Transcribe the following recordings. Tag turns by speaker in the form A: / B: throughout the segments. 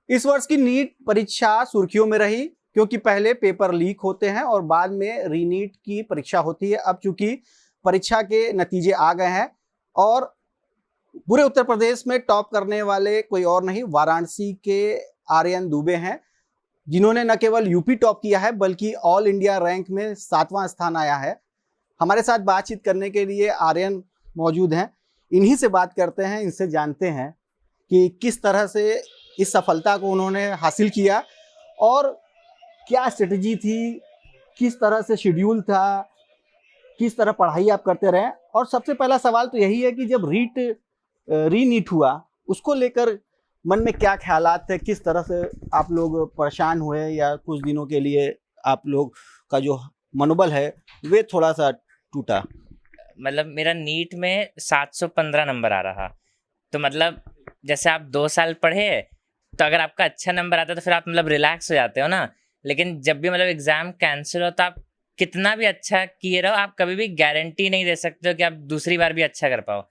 A: इस वर्ष की नीट परीक्षा सुर्खियों में रही क्योंकि पहले पेपर लीक होते हैं और बाद में रीनीट की परीक्षा होती है। अब चूंकि परीक्षा के नतीजे आ गए हैं और पूरे उत्तर प्रदेश में टॉप करने वाले कोई और नहीं, वाराणसी के आर्यन दुबे हैं, जिन्होंने न केवल यूपी टॉप किया है बल्कि ऑल इंडिया रैंक में 7वां स्थान आया है। हमारे साथ बातचीत करने के लिए आर्यन मौजूद हैं। इन्हीं से बात करते हैं, इनसे जानते हैं कि किस तरह से इस सफलता को उन्होंने हासिल किया और क्या स्ट्रेटजी थी, किस तरह से शेड्यूल था, किस तरह पढ़ाई आप करते रहे। और सबसे पहला सवाल तो यही है कि जब रीनीट हुआ उसको लेकर मन में क्या ख्यालात थे, किस तरह से आप लोग परेशान हुए या कुछ दिनों के लिए आप लोग का जो मनोबल है वे थोड़ा सा टूटा?
B: मतलब मेरा नीट में 715 नंबर आ रहा, तो मतलब जैसे आप 2 साल पढ़े तो अगर आपका अच्छा नंबर आता है तो फिर आप मतलब रिलैक्स हो जाते हो ना। लेकिन जब भी मतलब एग्जाम कैंसिल हो तो आप कितना भी अच्छा किए रहो, आप कभी भी गारंटी नहीं दे सकते हो कि आप दूसरी बार भी अच्छा कर पाओ।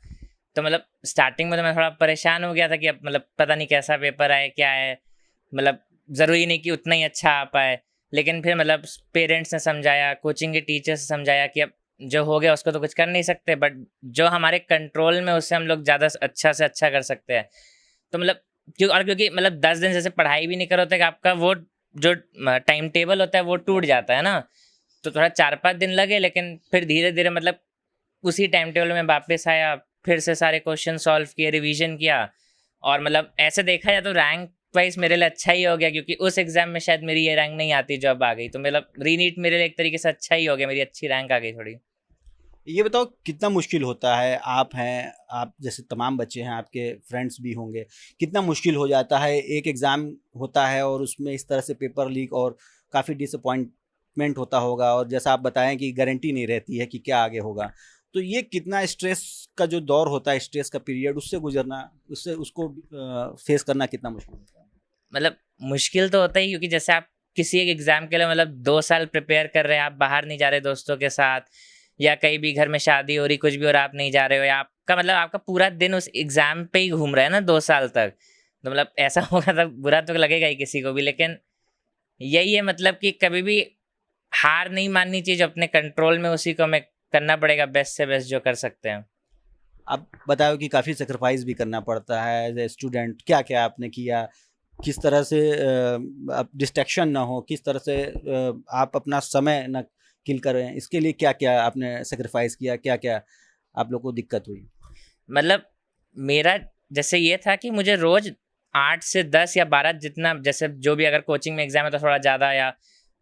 B: तो मतलब स्टार्टिंग में तो मैं थोड़ा परेशान हो गया था कि अब मतलब पता नहीं कैसा पेपर आए क्या है, मतलब ज़रूरी नहीं कि उतना ही अच्छा आ पाए। लेकिन फिर मतलब पेरेंट्स ने समझाया, कोचिंग के टीचर्स ने समझाया कि अब जो हो गया उसको तो कुछ कर नहीं सकते, बट जो हमारे कंट्रोल में उससे हम लोग ज़्यादा अच्छा से अच्छा कर सकते हैं। तो मतलब क्योंकि मतलब 10 दिन जैसे पढ़ाई भी नहीं करो तो आपका वो जो टाइम टेबल होता है वो टूट जाता है ना। तो थोड़ा 4-5 दिन लगे, लेकिन फिर धीरे धीरे मतलब उसी टाइम टेबल में वापस आया, फिर से सारे क्वेश्चन सॉल्व किए, रिवीजन किया। और मतलब ऐसे देखा जाए तो रैंक वाइज मेरे लिए अच्छा ही हो गया, क्योंकि उस एग्जाम में शायद मेरी ये रैंक नहीं आती जो अब आ गई। तो मतलब रीनीट मेरे लिए एक तरीके से अच्छा ही हो गया, मेरी अच्छी रैंक आ गई थोड़ी।
A: ये बताओ कितना मुश्किल होता है, आप हैं, आप जैसे तमाम बच्चे हैं, आपके फ्रेंड्स भी होंगे, कितना मुश्किल हो जाता है, एक एग्ज़ाम होता है और उसमें इस तरह से पेपर लीक और काफ़ी डिसअपॉइंटमेंट होता होगा और जैसा आप बताएं कि गारंटी नहीं रहती है कि क्या आगे होगा। तो ये कितना स्ट्रेस का जो दौर होता है, स्ट्रेस का पीरियड, उससे गुजरना, उससे उसको फेस करना कितना मुश्किल होता है?
B: मतलब मुश्किल तो होता ही, क्योंकि जैसे आप किसी एक एग्जाम के लिए मतलब 2 साल प्रिपेयर कर रहे हैं, आप बाहर नहीं जा रहे दोस्तों के साथ, या कहीं भी घर में शादी हो रही कुछ भी और आप नहीं जा रहे हो, या आपका मतलब आपका पूरा दिन उस एग्जाम पे ही घूम रहा है ना 2 साल तक। तो मतलब ऐसा होगा तो बुरा तो लगेगा ही किसी को भी। लेकिन यही है मतलब कि कभी भी हार नहीं माननी चाहिए, जो अपने कंट्रोल में उसी को हमें करना पड़ेगा, बेस्ट से बेस्ट जो कर सकते हैं।
A: आप बताओ कि काफ़ी सेक्रीफाइस भी करना पड़ता है एज ए स्टूडेंट, क्या क्या आपने किया, किस तरह से आप डिस्ट्रैक्शन ना हो, किस तरह से आप अपना समय ना किल करें, इसके लिए क्या क्या आपने सेक्रीफाइस किया, क्या क्या आप लोग को दिक्कत हुई?
B: मतलब मेरा जैसे ये था कि मुझे रोज 8 से 10 या 12, जितना जैसे जो भी, अगर कोचिंग में एग्जाम है तो थोड़ा ज़्यादा, या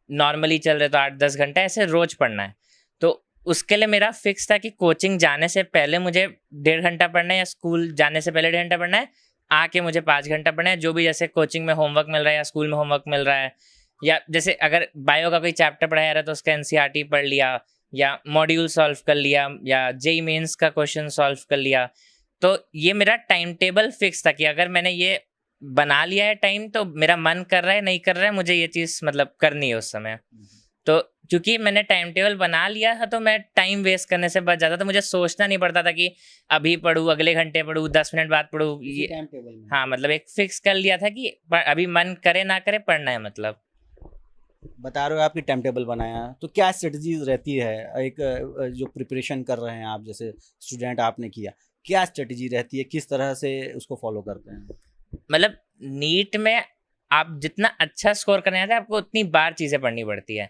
B: नॉर्मली चल रहे तो 8-10 घंटा ऐसे रोज पढ़ना है। तो उसके लिए मेरा फिक्स था कि कोचिंग जाने से पहले मुझे 1.5 घंटा पढ़ना है, या स्कूल जाने से पहले 1.5 घंटा पढ़ना है, आके मुझे 5 घंटा पढ़ना है। जो भी जैसे कोचिंग में होमवर्क मिल रहा है या स्कूल में होमवर्क मिल रहा है, या जैसे अगर बायो का कोई चैप्टर पढ़ाया रहा है तो उसका एनसीईआरटी पढ़ लिया, या मॉड्यूल सॉल्व कर लिया, या जेई मेंस का क्वेश्चन सॉल्व कर लिया। तो ये मेरा टाइम टेबल फिक्स था कि अगर मैंने ये बना लिया है टाइम, तो मेरा मन कर रहा है नहीं कर रहा है, मुझे ये चीज़ मतलब करनी है उस समय। तो क्योंकि मैंने टाइम टेबल बना लिया था तो मैं टाइम वेस्ट करने से बच जाता था। मुझे सोचना नहीं पड़ता था कि अभी पढ़ूँ, अगले घंटे पढ़ूँ, 10 मिनट बाद पढ़ूँ,
A: इसी
B: ये।
A: टाइम टेबल में
B: हाँ, मतलब एक फिक्स कर लिया था कि अभी मन करे ना करे पढ़ना है मतलब।
A: बता रहे हो आपकी टाइम टेबल बनाया, तो क्या स्ट्रेटजीज रहती है एक जो प्रिपरेशन कर रहे हैं आप जैसे स्टूडेंट आपने किया, क्या स्ट्रेटजी रहती है, किस तरह से उसको फॉलो करते हैं?
B: मतलब नीट में आप जितना अच्छा स्कोर करना चाहते हैं आपको उतनी बार चीज़ें पढ़नी पड़ती है।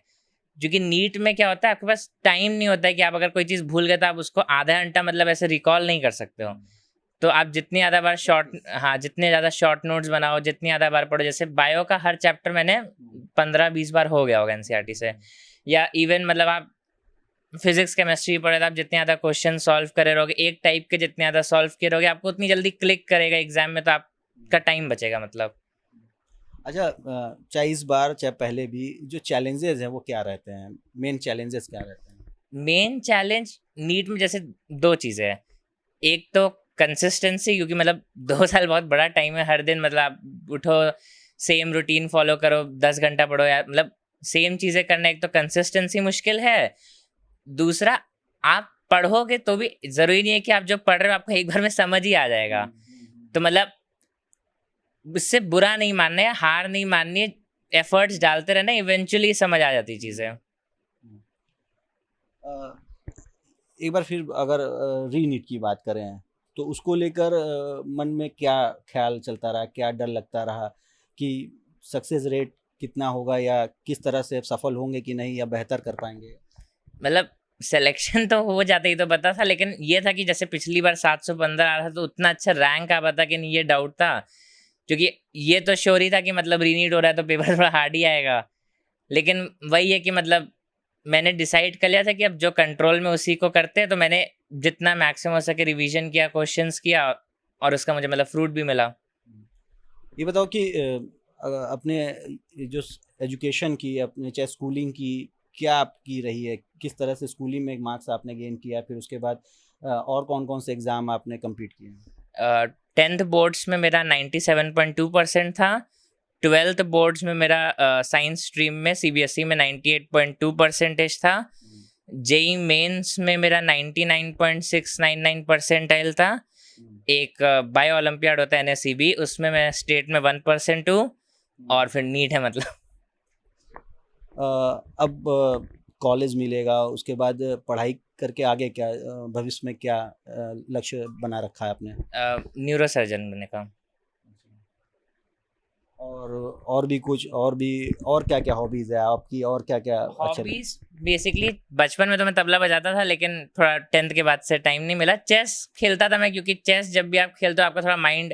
B: क्योंकि नीट में क्या होता है, आपके पास टाइम नहीं होता है कि आप अगर कोई चीज़ भूल गए तो आप उसको आधा घंटा मतलब ऐसे रिकॉल नहीं कर सकते हो। तो आप जितनी ज़्यादा बार शॉर्ट, हाँ, जितने ज़्यादा शॉर्ट नोट्स बनाओ, जितनी ज़्यादा बार पढ़ो। जैसे बायो का हर चैप्टर मैंने 15-20 बार हो गया होगा एनसीईआरटी से। या इवन मतलब आप फिजिक्स केमिस्ट्री पढ़े तो आप जितने ज़्यादा क्वेश्चन सॉल्व करे रहोगे, एक टाइप के जितने ज़्यादा सॉल्व किए रहोगे, आपको उतनी जल्दी क्लिक करेगा एग्जाम में, तो आपका टाइम बचेगा मतलब।
A: अच्छा, चाहे इस बार चाहे पहले भी जो चैलेंजेस हैं वो क्या रहते हैं, मेन चैलेंजेस क्या रहते हैं?
B: मेन चैलेंज नीट में जैसे दो चीज़ें हैं। एक तो कंसिस्टेंसी, क्योंकि मतलब 2 साल बहुत बड़ा टाइम है। हर दिन मतलब आप उठो, सेम रूटीन फॉलो करो, 10 घंटा पढ़ो, या मतलब सेम चीज़ें करना, एक तो कंसिस्टेंसी मुश्किल है। दूसरा, आप पढ़ोगे तो भी ज़रूरी नहीं है कि आप जो पढ़ रहे हो आपको एक बार में समझ ही आ जाएगा। तो मतलब इससे बुरा नहीं मानना है, हार नहीं माननी है, एफर्ट्स डालते रहना, इवेंचुअली समझ आ जाती चीज़ें।
A: एक बार फिर अगर रीनीट की बात करें तो उसको लेकर मन में क्या ख्याल चलता रहा, क्या डर लगता रहा कि सक्सेस रेट कितना होगा, या किस तरह से सफल होंगे कि नहीं, या बेहतर कर पाएंगे?
B: मतलब सिलेक्शन तो हो जाता ही तो पता था, लेकिन ये था कि जैसे पिछली बार 715 आ रहा था तो उतना अच्छा रैंक आ पाता कि नहीं, ये डाउट था। क्योंकि ये तो श्योर ही था कि मतलब रीनीट हो रहा है तो पेपर थोड़ा हार्ड ही आएगा। लेकिन वही है कि मतलब मैंने डिसाइड कर लिया था कि अब जो कंट्रोल में उसी को करते हैं, तो मैंने जितना मैक्सिमम हो सके रिवीजन किया, क्वेश्चंस किया, और उसका मुझे मतलब फ्रूट भी मिला।
A: ये बताओ कि अपने जो एजुकेशन की, अपने चाहे स्कूलिंग की, क्या आपकी रही है? किस तरह से स्कूलिंग में मार्क्स आपने गेन किया, फिर उसके बाद और कौन कौन से एग्ज़ाम आपने कंप्लीट किए?
B: 10th बोर्ड्स में मेरा 97.2% था। 12th बोर्ड्स में मेरा साइंस स्ट्रीम में CBSE में 98.2% था। जेई मेंस में मेरा 99.699 परसेंटाइल था। एक बायो ओलंपियाड होता है NSCB, उसमें मैं स्टेट में 1% हूँ, और फिर नीट है मतलब।
A: अब कॉलेज मिलेगा, उसके बाद पढ़ाई करके आगे क्या भविष्य में क्या लक्ष्य बना रखा है आपने?
B: न्यूरो सर्जन बनने का।
A: और भी कुछ, और क्या क्या हॉबीज है आपकी, और क्या क्या?
B: हॉबीज बेसिकली बचपन में तो मैं तबला बजाता था, लेकिन थोड़ा 10th के बाद से टाइम नहीं मिला। चेस खेलता था मैं, क्योंकि चेस जब भी आप खेलते हो आपका थोड़ा माइंड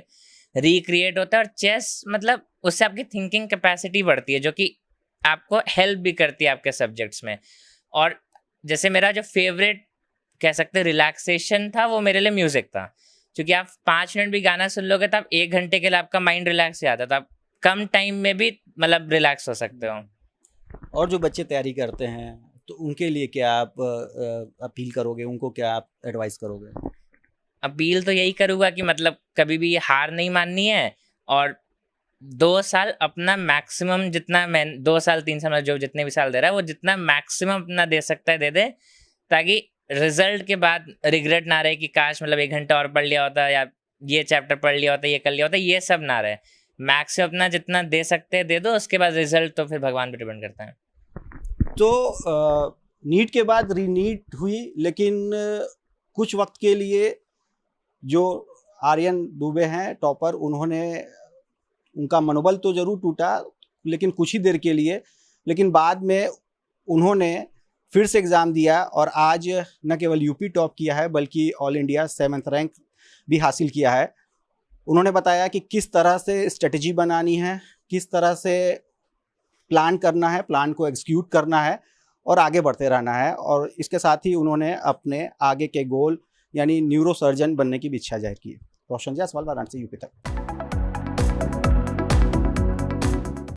B: रिक्रिएट होता है, और चेस मतलब उससे आपकी थिंकिंग कैपेसिटी बढ़ती है, जो कि आपको हेल्प भी करती है आपके सब्जेक्ट्स में। और जैसे मेरा जो फेवरेट कह सकते हैं रिलैक्सेशन था, वो मेरे लिए म्यूजिक था। क्योंकि आप 5 मिनट भी गाना सुन लोगे तो आप 1 घंटे के लिए आपका माइंड रिलैक्स हो जाता है, तो आप कम टाइम में भी मतलब रिलैक्स हो सकते हो।
A: और जो बच्चे तैयारी करते हैं तो उनके लिए क्या आप अपील करोगे, उनको क्या आप एडवाइस करोगे?
B: अपील तो यही करूँगा कि मतलब कभी भी हार नहीं माननी है, और 2 साल अपना मैक्सिमम, जितना मैं 2 साल 3 साल जो जितने भी साल दे रहा है वो जितना मैक्सिमम अपना दे सकता है दे दे, ताकि रिजल्ट के बाद रिग्रेट ना रहे कि काश मतलब 1 घंटा और पढ़ लिया होता, या ये चैप्टर पढ़ लिया होता, ये कर लिया होता, ये सब ना रहे। मैक्सिमम अपना जितना दे सकते हैं दे दो, उसके बाद रिजल्ट तो फिर भगवान पे डिपेंड करता है।
A: तो नीट के बाद रीनीट हुई, लेकिन कुछ वक्त के लिए जो आर्यन दुबे हैं टॉपर, उनका मनोबल तो जरूर टूटा, लेकिन कुछ ही देर के लिए। लेकिन बाद में उन्होंने फिर से एग्ज़ाम दिया और आज न केवल यूपी टॉप किया है बल्कि ऑल इंडिया 7th रैंक भी हासिल किया है। उन्होंने बताया कि किस तरह से स्ट्रेटजी बनानी है, किस तरह से प्लान करना है, प्लान को एग्जीक्यूट करना है और आगे बढ़ते रहना है। और इसके साथ ही उन्होंने अपने आगे के गोल यानी न्यूरो सर्जन बनने की भी इच्छा जाहिर की। रोशन जायसवाल, वाराणसी, यूपी तक।